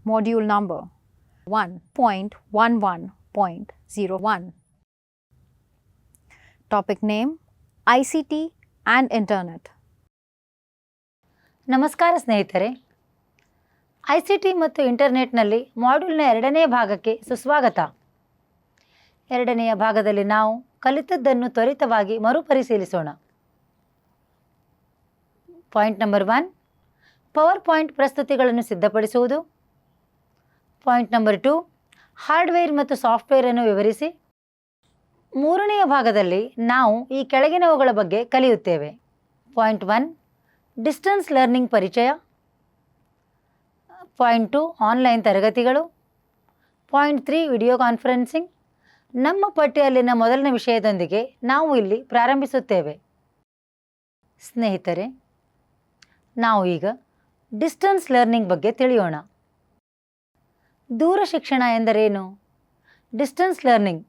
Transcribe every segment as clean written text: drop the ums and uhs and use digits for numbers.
Module number 1.11.01. Topic name ICT and Internet. ನಮಸ್ಕಾರ ಸ್ನೇಹಿತರೆ, ICT ಮತ್ತು ಇಂಟರ್ನೆಟ್ನಲ್ಲಿ ಮಾಡ್ಯೂಲ್ನ 2ನೇ ಭಾಗಕ್ಕೆ ಸುಸ್ವಾಗತ. 2ನೆಯ ಭಾಗದಲ್ಲಿ ನಾವು ಕಲಿತದ್ದನ್ನು ತ್ವರಿತವಾಗಿ ಮರುಪರಿಶೀಲಿಸೋಣ. ಪಾಯಿಂಟ್ ನಂಬರ್ 1, ಪವರ್ ಪಾಯಿಂಟ್ ಪ್ರಸ್ತುತಿಗಳನ್ನು ಸಿದ್ಧಪಡಿಸುವುದು. ಪಾಯಿಂಟ್ ನಂಬರ್ 2, ಹಾರ್ಡ್ವೇರ್ ಮತ್ತು ಸಾಫ್ಟ್ವೇರನ್ನು ವಿವರಿಸಿ. 3ನೆಯ ಭಾಗದಲ್ಲಿ ನಾವು ಈ ಕೆಳಗಿನವುಗಳ ಬಗ್ಗೆ ಕಲಿಯುತ್ತೇವೆ. ಪಾಯಿಂಟ್ 1, ಡಿಸ್ಟೆನ್ಸ್ ಲರ್ನಿಂಗ್ ಪರಿಚಯ. ಪಾಯಿಂಟ್ 2, ಆನ್ಲೈನ್ ತರಗತಿಗಳು. Point 3, video conferencing. ನಮ್ಮ ಪಟ್ಟಿಯಲ್ಲಿನ ಮೊದಲನೇ ವಿಷಯದೊಂದಿಗೆ ನಾವು ಇಲ್ಲಿ ಪ್ರಾರಂಭಿಸುತ್ತೇವೆ. ಸ್ನೇಹಿತರೆ, ನಾವು ಈಗ ಡಿಸ್ಟೆನ್ಸ್ ಲರ್ನಿಂಗ್ ಬಗ್ಗೆ ತಿಳಿಯೋಣ. ದೂರ ಶಿಕ್ಷಣ ಎಂದರೇನು? ಡಿಸ್ಟೆನ್ಸ್ ಲರ್ನಿಂಗ್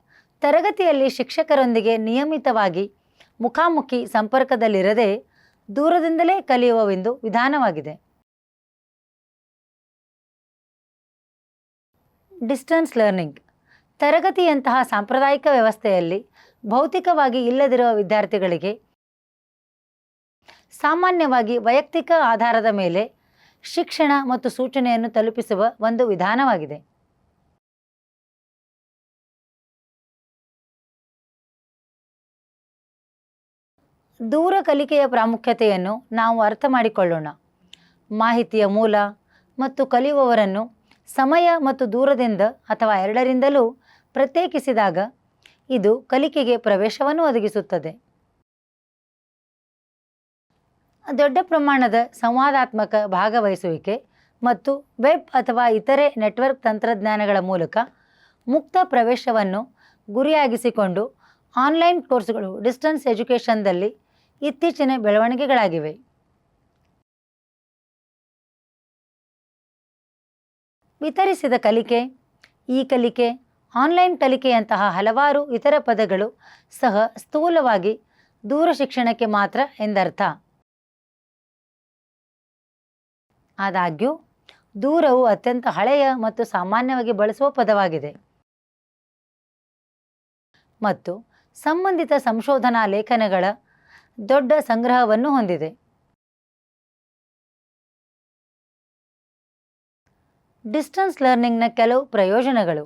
ತರಗತಿಯಲ್ಲಿ ಶಿಕ್ಷಕರೊಂದಿಗೆ ನಿಯಮಿತವಾಗಿ ಮುಖಾಮುಖಿ ಸಂಪರ್ಕದಲ್ಲಿರದೆ ದೂರದಿಂದಲೇ ಕಲಿಯುವ ಒಂದು ವಿಧಾನವಾಗಿದೆ. ಡಿಸ್ಟೆನ್ಸ್ ಲರ್ನಿಂಗ್ ತರಗತಿಯಂತಹ ಸಾಂಪ್ರದಾಯಿಕ ವ್ಯವಸ್ಥೆಯಲ್ಲಿ ಭೌತಿಕವಾಗಿ ಇಲ್ಲದಿರುವ ವಿದ್ಯಾರ್ಥಿಗಳಿಗೆ ಸಾಮಾನ್ಯವಾಗಿ ವೈಯಕ್ತಿಕ ಆಧಾರದ ಮೇಲೆ ಶಿಕ್ಷಣ ಮತ್ತು ಸೂಚನೆಯನ್ನು ತಲುಪಿಸುವ ಒಂದು ವಿಧಾನವಾಗಿದೆ. ದೂರ ಕಲಿಕೆಯ ಪ್ರಾಮುಖ್ಯತೆಯನ್ನು ನಾವು ಅರ್ಥ ಮಾಡಿಕೊಳ್ಳೋಣ. ಮಾಹಿತಿಯ ಮೂಲ ಮತ್ತು ಕಲಿಯುವವರನ್ನು ಸಮಯ ಮತ್ತು ದೂರದಿಂದ ಅಥವಾ ಎರಡರಿಂದಲೂ ಪ್ರತ್ಯೇಕಿಸಿದಾಗ ಇದು ಕಲಿಕೆಗೆ ಪ್ರವೇಶವನ್ನು ಒದಗಿಸುತ್ತದೆ. ದೊಡ್ಡ ಪ್ರಮಾಣದ ಸಂವಾದಾತ್ಮಕ ಭಾಗವಹಿಸುವಿಕೆ ಮತ್ತು ವೆಬ್ ಅಥವಾ ಇತರೆ ನೆಟ್ವರ್ಕ್ ತಂತ್ರಜ್ಞಾನಗಳ ಮೂಲಕ ಮುಕ್ತ ಪ್ರವೇಶವನ್ನು ಗುರಿಯಾಗಿಸಿಕೊಂಡು ಆನ್ಲೈನ್ ಕೋರ್ಸ್ಗಳು ಡಿಸ್ಟೆನ್ಸ್ ಎಜುಕೇಷನ್ದಲ್ಲಿ ಇತ್ತೀಚಿನ ಬೆಳವಣಿಗೆಗಳಾಗಿವೆ. ವಿತರಿಸಿದ ಕಲಿಕೆ, ಕಲಿಕೆ, ಆನ್ಲೈನ್ ಕಲಿಕೆಯಂತಹ ಹಲವಾರು ಇತರ ಪದಗಳು ಸಹ ಸ್ಥೂಲವಾಗಿ ದೂರ ಶಿಕ್ಷಣಕ್ಕೆ ಮಾತ್ರ ಎಂದರ್ಥ. ಆದಾಗ್ಯೂ ದೂರವು ಅತ್ಯಂತ ಹಳೆಯ ಮತ್ತು ಸಾಮಾನ್ಯವಾಗಿ ಬಳಸುವ ಪದವಾಗಿದೆ ಮತ್ತು ಸಂಬಂಧಿತ ಸಂಶೋಧನಾ ಲೇಖನಗಳ ದೊಡ್ಡ ಸಂಗ್ರಹವನ್ನು ಹೊಂದಿದೆ. ಡಿಸ್ಟೆನ್ಸ್ ಲರ್ನಿಂಗ್ನ ಕೆಲವು ಪ್ರಯೋಜನಗಳು.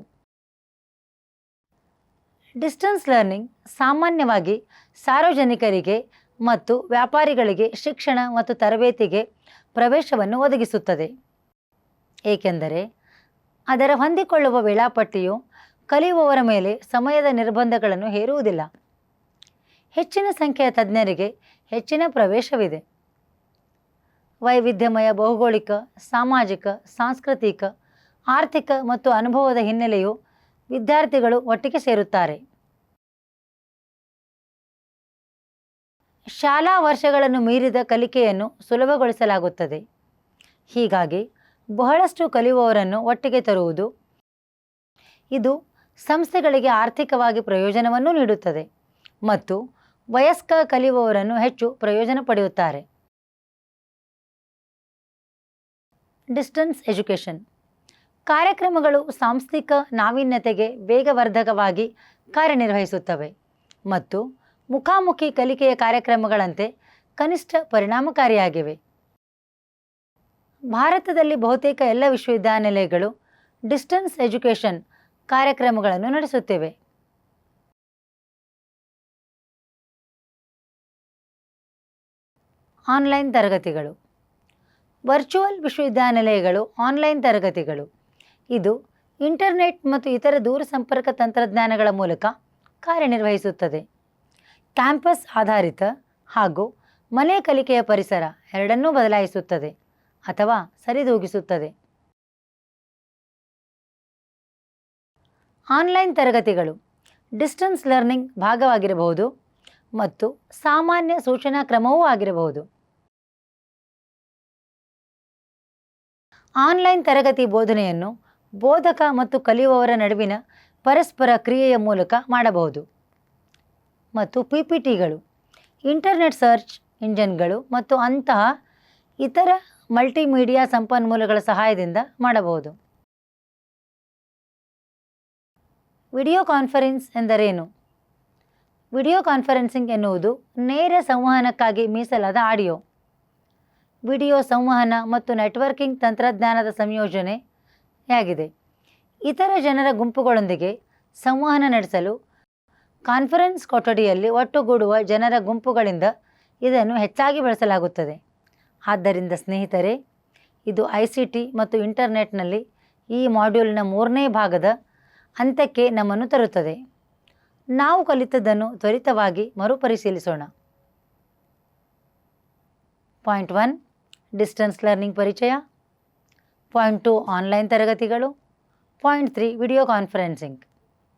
ಡಿಸ್ಟೆನ್ಸ್ ಲರ್ನಿಂಗ್ ಸಾಮಾನ್ಯವಾಗಿ ಸಾರ್ವಜನಿಕರಿಗೆ ಮತ್ತು ವ್ಯಾಪಾರಿಗಳಿಗೆ ಶಿಕ್ಷಣ ಮತ್ತು ತರಬೇತಿಗೆ ಪ್ರವೇಶವನ್ನು ಒದಗಿಸುತ್ತದೆ, ಏಕೆಂದರೆ ಅದರ ಹೊಂದಿಕೊಳ್ಳುವ ವೇಳಾಪಟ್ಟಿಯು ಕಲಿಯುವವರ ಮೇಲೆ ಸಮಯದ ನಿರ್ಬಂಧಗಳನ್ನು ಹೇರುವುದಿಲ್ಲ. ಹೆಚ್ಚಿನ ಸಂಖ್ಯೆಯ ತಜ್ಞರಿಗೆ ಹೆಚ್ಚಿನ ಪ್ರವೇಶವಿದೆ. ವೈವಿಧ್ಯಮಯ ಭೌಗೋಳಿಕ, ಸಾಮಾಜಿಕ, ಸಾಂಸ್ಕೃತಿಕ, ಆರ್ಥಿಕ ಮತ್ತು ಅನುಭವದ ಹಿನ್ನೆಲೆಯು ವಿದ್ಯಾರ್ಥಿಗಳು ಒಟ್ಟಿಗೆ ಸೇರುತ್ತಾರೆ. ಶಾಲಾ ವರ್ಷಗಳನ್ನು ಮೀರಿದ ಕಲಿಕೆಯನ್ನು ಸುಲಭಗೊಳಿಸಲಾಗುತ್ತದೆ. ಹೀಗಾಗಿ ಬಹಳಷ್ಟು ಕಲಿಯುವವರನ್ನು ಒಟ್ಟಿಗೆ ತರುವುದು ಇದು ಸಂಸ್ಥೆಗಳಿಗೆ ಆರ್ಥಿಕವಾಗಿ ಪ್ರಯೋಜನವನ್ನು ನೀಡುತ್ತದೆ ಮತ್ತು ವಯಸ್ಕ ಕಲಿಯುವವರನ್ನು ಹೆಚ್ಚು ಪ್ರಯೋಜನ ಪಡೆಯುತ್ತಾರೆ. ಡಿಸ್ಟೆನ್ಸ್ ಎಜುಕೇಷನ್ ಕಾರ್ಯಕ್ರಮಗಳು ಸಾಂಸ್ಥಿಕ ನಾವೀನ್ಯತೆಗೆ ವೇಗವರ್ಧಕವಾಗಿ ಕಾರ್ಯನಿರ್ವಹಿಸುತ್ತವೆ ಮತ್ತು ಮುಖಾಮುಖಿ ಕಲಿಕೆಯ ಕಾರ್ಯಕ್ರಮಗಳಂತೆ ಕನಿಷ್ಠ ಪರಿಣಾಮಕಾರಿಯಾಗಿವೆ. ಭಾರತದಲ್ಲಿ ಬಹುತೇಕ ಎಲ್ಲ ವಿಶ್ವವಿದ್ಯಾನಿಲಯಗಳು ಡಿಸ್ಟೆನ್ಸ್ ಎಜುಕೇಷನ್ ಕಾರ್ಯಕ್ರಮಗಳನ್ನು ನಡೆಸುತ್ತಿವೆ. ಆನ್ಲೈನ್ ತರಗತಿಗಳು. ವರ್ಚುವಲ್ ವಿಶ್ವವಿದ್ಯಾನಿಲಯಗಳು ಆನ್ಲೈನ್ ತರಗತಿಗಳು. ಇದು ಇಂಟರ್ನೆಟ್ ಮತ್ತು ಇತರ ದೂರಸಂಪರ್ಕ ತಂತ್ರಜ್ಞಾನಗಳ ಮೂಲಕ ಕಾರ್ಯನಿರ್ವಹಿಸುತ್ತದೆ. ಕ್ಯಾಂಪಸ್ ಆಧಾರಿತ ಹಾಗೂ ಮನೆ ಕಲಿಕೆಯ ಪರಿಸರ ಎರಡನ್ನೂ ಬದಲಾಯಿಸುತ್ತದೆ ಅಥವಾ ಸರಿದೂಗಿಸುತ್ತದೆ. ಆನ್ಲೈನ್ ತರಗತಿಗಳು ಡಿಸ್ಟೆನ್ಸ್ ಲರ್ನಿಂಗ್ ಭಾಗವಾಗಿರಬಹುದು ಮತ್ತು ಸಾಮಾನ್ಯ ಸೂಚನಾ ಕ್ರಮವೂ ಆಗಿರಬಹುದು. ಆನ್ಲೈನ್ ತರಗತಿ ಬೋಧನೆಯನ್ನು ಬೋಧಕ ಮತ್ತು ಕಲಿಯುವವರ ನಡುವಿನ ಪರಸ್ಪರ ಕ್ರಿಯೆಯ ಮೂಲಕ ಮಾಡಬಹುದು ಮತ್ತು PPTಗಳು, ಇಂಟರ್ನೆಟ್ ಸರ್ಚ್ ಇಂಜಿನ್ಗಳು ಮತ್ತು ಅಂತಹ ಇತರ ಮಲ್ಟಿಮೀಡಿಯಾ ಸಂಪನ್ಮೂಲಗಳ ಸಹಾಯದಿಂದ ಮಾಡಬಹುದು. ವಿಡಿಯೋ ಕಾನ್ಫರೆನ್ಸ್ ಎಂದರೇನು? ವಿಡಿಯೋ ಕಾನ್ಫರೆನ್ಸಿಂಗ್ ಎನ್ನುವುದು ನೇರ ಸಂವಹನಕ್ಕಾಗಿ ಮೀಸಲಾದ ವಿಡಿಯೋ ಸಂವಹನ ಮತ್ತು ನೆಟ್ವರ್ಕಿಂಗ್ ತಂತ್ರಜ್ಞಾನದ ಸಂಯೋಜನೆಯಾಗಿದೆ. ಇತರ ಜನರ ಗುಂಪುಗಳೊಂದಿಗೆ ಸಂವಹನ ನಡೆಸಲು ಕಾನ್ಫರೆನ್ಸ್ ಕೊಠಡಿಯಲ್ಲಿ ಒಟ್ಟುಗೂಡುವ ಜನರ ಗುಂಪುಗಳಿಂದ ಇದನ್ನು ಹೆಚ್ಚಾಗಿ ಬಳಸಲಾಗುತ್ತದೆ. ಆದ್ದರಿಂದ ಸ್ನೇಹಿತರೆ, ಇದು ICT ಮತ್ತು ಇಂಟರ್ನೆಟ್ನಲ್ಲಿ ಈ ಮಾಡ್ಯೂಲ್ನ 3ನೇ ಭಾಗದ ಅಂತ್ಯಕ್ಕೆ ನಮ್ಮನ್ನು ತರುತ್ತದೆ. ನಾವು ಕಲಿತದ್ದನ್ನು ತ್ವರಿತವಾಗಿ ಮರುಪರಿಶೀಲಿಸೋಣ. ಪಾಯಿಂಟ್ 1 ಡಿಸ್ಟೆನ್ಸ್ ಲರ್ನಿಂಗ್ ಪರಿಚಯ, ಪಾಯಿಂಟ್ 2 ಆನ್ಲೈನ್ ತರಗತಿಗಳು, ಪಾಯಿಂಟ್ 3 ವಿಡಿಯೋ ಕಾನ್ಫರೆನ್ಸಿಂಗ್.